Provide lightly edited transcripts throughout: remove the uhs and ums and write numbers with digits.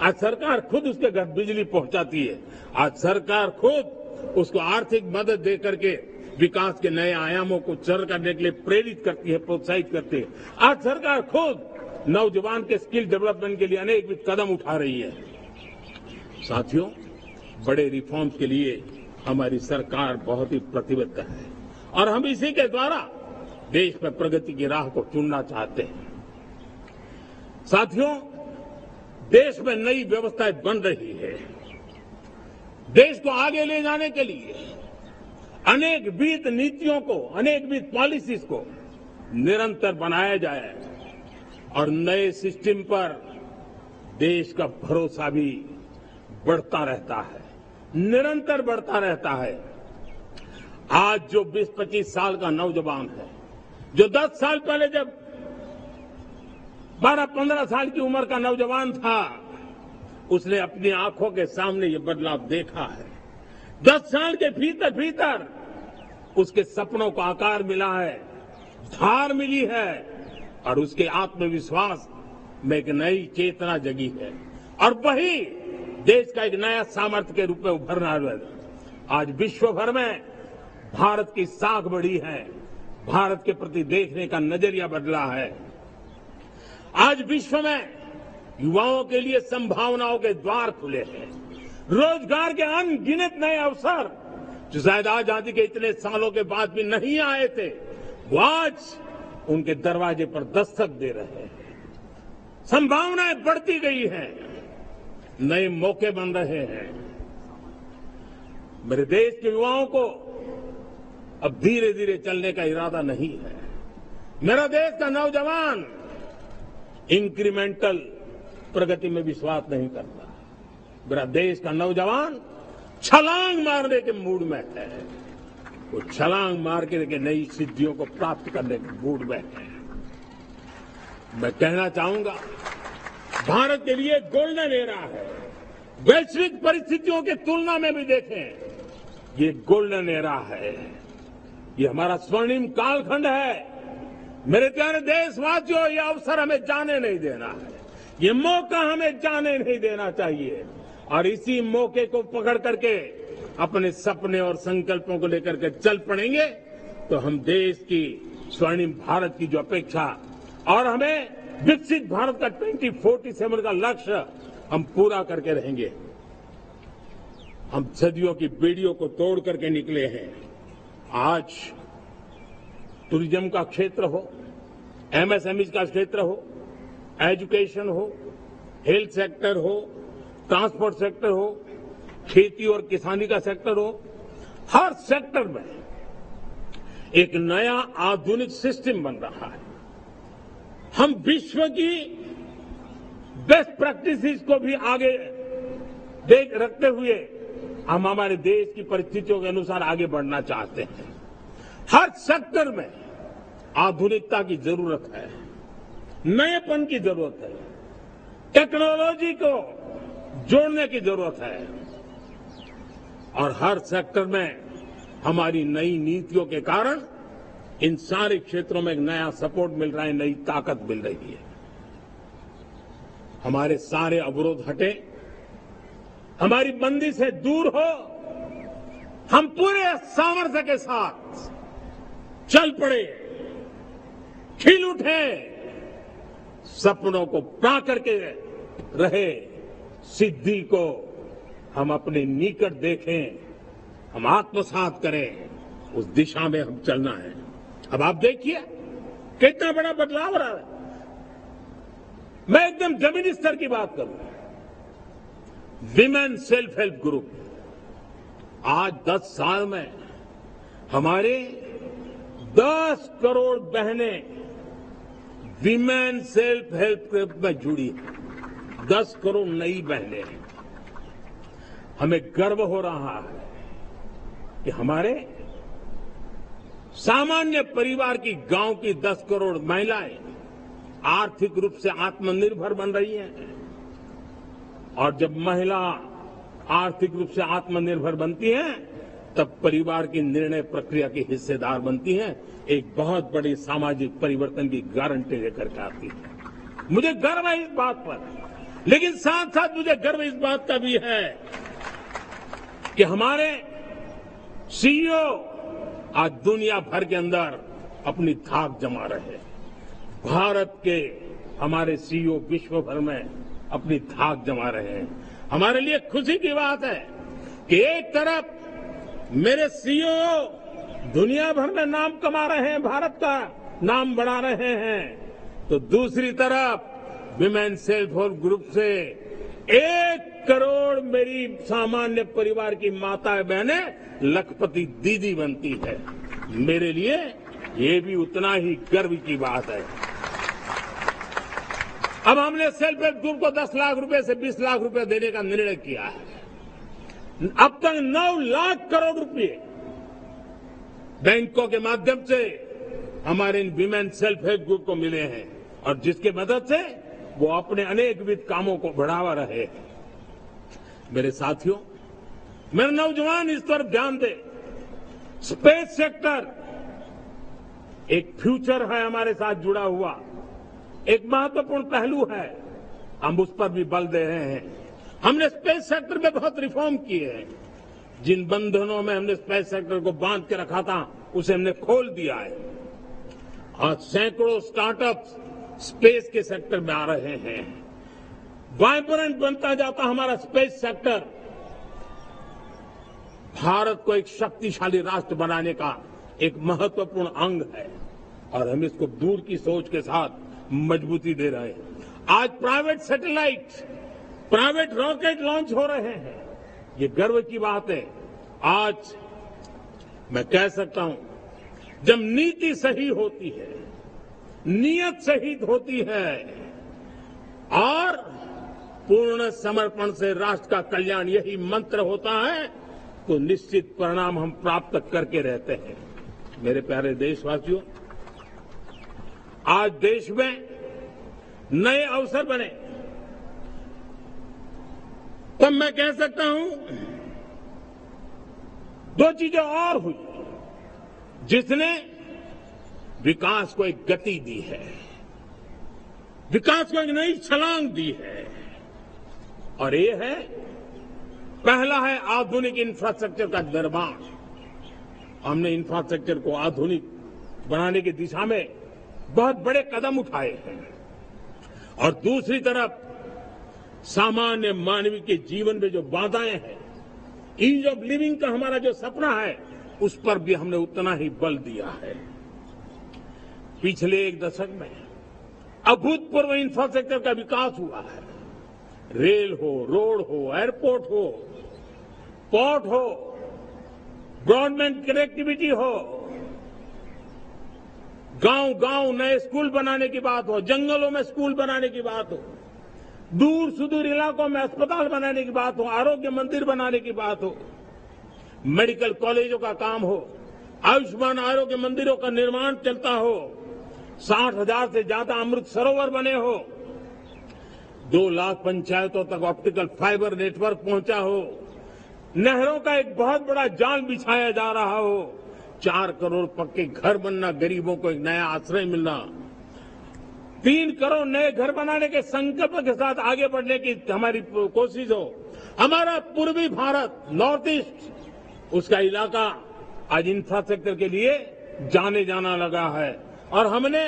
आज सरकार खुद उसके घर बिजली पहुंचाती है। आज सरकार खुद उसको आर्थिक मदद दे करके विकास के नए आयामों को सर करने के लिए प्रेरित करती है, प्रोत्साहित करती है। आज सरकार खुद नौजवान के स्किल डेवलपमेंट के लिए अनेक कदम उठा रही है। साथियों, बड़े रिफॉर्म्स के लिए हमारी सरकार बहुत ही प्रतिबद्ध है और हम इसी के द्वारा देश में प्रगति की राह को चुनना चाहते हैं। साथियों, देश में नई व्यवस्थाएं बन रही है। देश को आगे ले जाने के लिए अनेकविध नीतियों को, अनेकविध पॉलिसीज को निरंतर बनाया जाए और नए सिस्टम पर देश का भरोसा भी बढ़ता रहता है, निरंतर बढ़ता रहता है। आज जो 20-25 साल का नौजवान है, जो 10 साल पहले जब 12-15 साल की उम्र का नौजवान था, उसने अपनी आंखों के सामने ये बदलाव देखा है। 10 साल के भीतर भीतर उसके सपनों को आकार मिला है, धार मिली है और उसके आत्मविश्वास में एक नई चेतना जगी है और वही देश का एक नया सामर्थ्य के रूप में उभरना है। आज विश्व भर में भारत की साख बढ़ी है, भारत के प्रति देखने का नजरिया बदला है। आज विश्व में युवाओं के लिए संभावनाओं के द्वार खुले हैं। रोजगार के अनगिनत नए अवसर जो शायद आजादी के इतने सालों के बाद भी नहीं आए थे, वो आज उनके दरवाजे पर दस्तक दे रहे हैं। संभावनाएं बढ़ती गई हैं, नए मौके बन रहे हैं। मेरे देश के युवाओं को अब धीरे धीरे चलने का इरादा नहीं है। मेरा देश का नौजवान इंक्रीमेंटल प्रगति में विश्वास नहीं करता। मेरा देश का नौजवान छलांग मारने के मूड में है। वो छलांग मार के नई सिद्धियों को प्राप्त करने के मूड में है। मैं कहना चाहूंगा, भारत के लिए गोल्डन एरा है। वैश्विक परिस्थितियों की तुलना में भी देखें, ये गोल्डन एरा है। ये हमारा स्वर्णिम कालखंड है। मेरे प्यारे देशवासियों, ये अवसर हमें जाने नहीं देना है। ये मौका हमें जाने नहीं देना चाहिए और इसी मौके को पकड़ करके अपने सपने और संकल्पों को लेकर के चल पड़ेंगे तो हम देश की स्वर्णिम भारत की जो अपेक्षा और हमें विकसित भारत का 2047 का लक्ष्य हम पूरा करके रहेंगे। हम सदियों की बेड़ियों को तोड़ करके निकले हैं। आज टूरिज्म का क्षेत्र हो, एमएसएमई का क्षेत्र हो, एजुकेशन हो, हेल्थ सेक्टर हो, ट्रांसपोर्ट सेक्टर हो, खेती और किसानी का सेक्टर हो, हर सेक्टर में एक नया आधुनिक सिस्टम बन रहा है। हम विश्व की बेस्ट प्रैक्टिसेस को भी आगे देख रखते हुए हम हमारे देश की परिस्थितियों के अनुसार आगे बढ़ना चाहते हैं। हर सेक्टर में आधुनिकता की जरूरत है, नएपन की जरूरत है, टेक्नोलॉजी को जोड़ने की जरूरत है और हर सेक्टर में हमारी नई नीतियों के कारण इन सारे क्षेत्रों में एक नया सपोर्ट मिल रहा है, नई ताकत मिल रही है। हमारे सारे अवरोध हटे, हमारी बंदी से दूर हो, हम पूरे सामर्थ्य के साथ चल पड़े, खिल उठे, सपनों को पा करके रहे, सिद्धि को हम अपने निकट देखें, हम आत्मसात करें, उस दिशा में हम चलना है। अब आप देखिए कितना बड़ा बदलाव रहा है। मैं एकदम जमीनी स्तर की बात करूं, विमेन सेल्फ हेल्प ग्रुप आज 10 साल में हमारे 10 करोड़ बहनें विमेन सेल्फ हेल्प ग्रुप में जुड़ी हैं। 10 करोड़ नई बहनें हैं। हमें गर्व हो रहा है कि हमारे सामान्य परिवार की गांव की 10 करोड़ महिलाएं आर्थिक रूप से आत्मनिर्भर बन रही हैं। और जब महिला आर्थिक रूप से आत्मनिर्भर बनती हैं, तब परिवार की निर्णय प्रक्रिया की हिस्सेदार बनती हैं, एक बहुत बड़ी सामाजिक परिवर्तन की गारंटी लेकर के आती है। मुझे गर्व है इस बात पर। लेकिन साथ साथ मुझे गर्व इस बात का भी है कि हमारे सीईओ आज दुनिया भर के अंदर अपनी धाक जमा रहे हैं। भारत के हमारे सीईओ विश्व भर में अपनी धाक जमा रहे हैं। हमारे लिए खुशी की बात है कि एक तरफ मेरे सीईओ दुनिया भर में नाम कमा रहे हैं, भारत का नाम बढ़ा रहे हैं, तो दूसरी तरफ विमेन सेल्फ हेल्प ग्रुप से 1 करोड़ मेरी सामान्य परिवार की माताएं बहनें लखपति दीदी बनती है। मेरे लिए ये भी उतना ही गर्व की बात है। अब हमने सेल्फ हेल्प ग्रुप को 10 लाख रुपए से 20 लाख रुपए देने का निर्णय किया है। अब तक 9 लाख करोड़ रुपए बैंकों के माध्यम से हमारे इन विमेन सेल्फ हेल्प ग्रुप को मिले हैं और जिसकी मदद से वो अपने अनेकविध कामों को बढ़ावा रहे हैं। मेरे साथियों, मेरे नौजवान इस तरफ ध्यान दें। स्पेस सेक्टर एक फ्यूचर है हमारे साथ जुड़ा हुआ, एक महत्वपूर्ण पहलू है। हम उस पर भी बल दे रहे हैं। हमने स्पेस सेक्टर में बहुत रिफॉर्म किए हैं। जिन बंधनों में हमने स्पेस सेक्टर को बांध के रखा था उसे हमने खोल दिया है। आज सैकड़ों स्टार्टअप्स स्पेस के सेक्टर में आ रहे हैं। वाइब्रेंट बनता जाता हमारा स्पेस सेक्टर भारत को एक शक्तिशाली राष्ट्र बनाने का एक महत्वपूर्ण अंग है और हम इसको दूर की सोच के साथ मजबूती दे रहे हैं। आज private satellite, private rocket launch हो रहे हैं। ये गर्व की बात है। आज मैं कह सकता हूं, जब नीति सही होती है, नियत सही होती है और पूर्ण समर्पण से राष्ट्र का कल्याण यही मंत्र होता है, तो निश्चित परिणाम हम प्राप्त करके रहते हैं। मेरे प्यारे देशवासियों, आज देश में नए अवसर बने, तब मैं कह सकता हूं 2 चीजें और हुई जिसने विकास को एक गति दी है, विकास को एक नई छलांग दी है। और ये है, पहला है आधुनिक इंफ्रास्ट्रक्चर का निर्माण। हमने इंफ्रास्ट्रक्चर को आधुनिक बनाने की दिशा में बहुत बड़े कदम उठाए हैं। और दूसरी तरफ सामान्य मानवीय के जीवन में जो बाधाएं हैं, ईज ऑफ लिविंग का हमारा जो सपना है, उस पर भी हमने उतना ही बल दिया है। पिछले 1 दशक में अभूतपूर्व इंफ्रास्ट्रक्चर का विकास हुआ है। रेल हो, रोड हो, एयरपोर्ट हो, पोर्ट हो, ब्रॉडबैंड कनेक्टिविटी हो, गांव-गांव नए स्कूल बनाने की बात हो, जंगलों में स्कूल बनाने की बात हो, दूर सुदूर इलाकों में अस्पताल बनाने की बात हो, आरोग्य मंदिर बनाने की बात हो, मेडिकल कॉलेजों का काम हो, आयुष्मान आरोग्य मंदिरों का निर्माण चलता हो, 60,000 से ज्यादा अमृत सरोवर बने हो, 2 लाख पंचायतों तक ऑप्टिकल फाइबर नेटवर्क पहुंचा हो, नहरों का एक बहुत बड़ा जाल बिछाया जा रहा हो, 4 करोड़ पक्के घर बनना, गरीबों को एक नया आश्रय मिलना, 3 करोड़ नए घर बनाने के संकल्प के साथ आगे बढ़ने की हमारी कोशिश हो। हमारा पूर्वी भारत, नॉर्थ ईस्ट, उसका इलाका आज इंफ्रास्ट्रक्चर के लिए जाने जाना लगा है। और हमने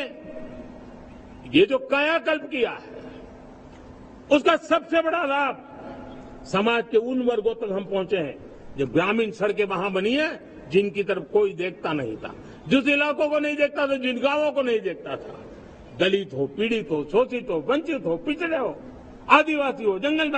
ये जो कायाकल्प किया है, उसका सबसे बड़ा लाभ समाज के उन वर्गों तक हम पहुंचे हैं जो ग्रामीण सड़कें वहां बनी है जिनकी तरफ कोई देखता नहीं था, जिस इलाकों को नहीं देखता था, जिन गांवों को नहीं देखता था। दलित हो, पीड़ित हो, शोषित हो, वंचित हो, पिछड़े हो, आदिवासी हो, जंगल में